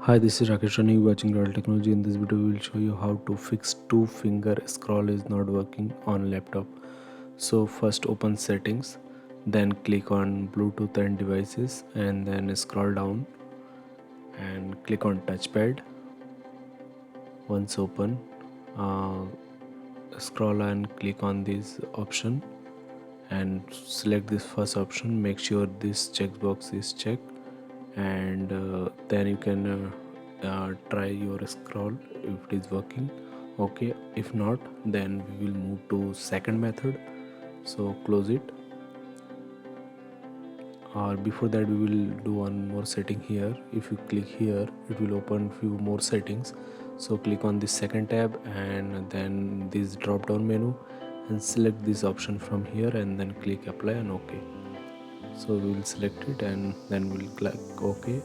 Hi, this is Rakesh Rani watching Real Technology. In this video, we will show you how to fix two-finger scroll is not working on laptop. So first open settings, then click on Bluetooth and devices, and then scroll down and click on Touchpad. Once open, uh, scroll and click on this option and select this first option. Make sure this checkbox is checked, and then you can try your scroll if it is working. Okay, if not, then we will move to second method. So close it, or before that we will do one more setting here. If you click here, it will open few more settings. So click on this second tab and then this drop down menu and select this option from here and then click apply and OK. So we will select it and then we'll click OK,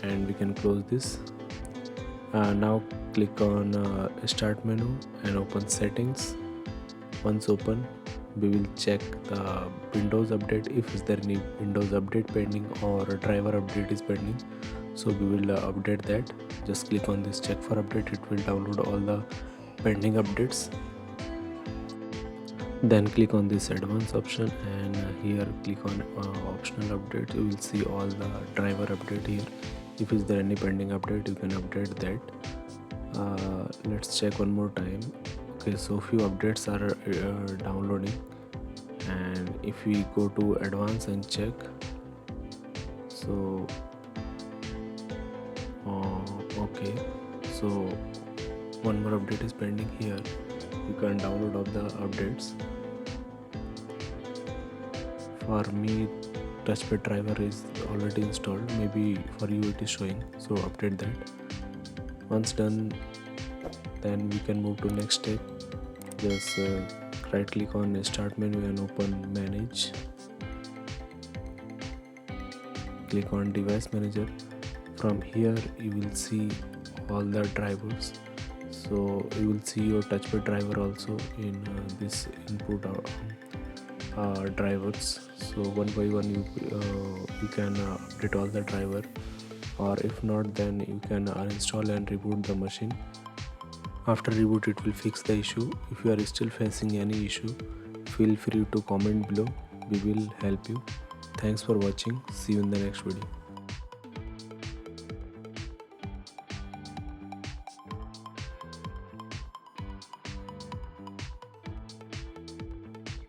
and we can close this. Now click on start menu and open settings. Once open, we will check the Windows update, if is there any Windows update pending or a driver update is pending. So we will update that. Just click on this check for update. It will download all the pending updates. Then click on this advanced option and here click on optional update. You will see all the driver update here. If is there any pending update, you can update that. Let's check one more time. Okay, so few updates are downloading, and if we go to advanced and check, so okay, so one more update is pending here. You can download all the updates. For me, Touchpad driver is already installed. Maybe for you it is showing, so update that. Once done, then we can move to next step. Just right click on start menu and open manage. Click on device manager. From here you will see all the drivers. So you will see your Touchpad driver also in this input drivers. So one by one you can update all the driver, or if not, then you can uninstall and reboot the machine. After reboot, it will fix the issue. If you are still facing any issue, feel free to comment below. We will help you. Thanks for watching. See you in the next video.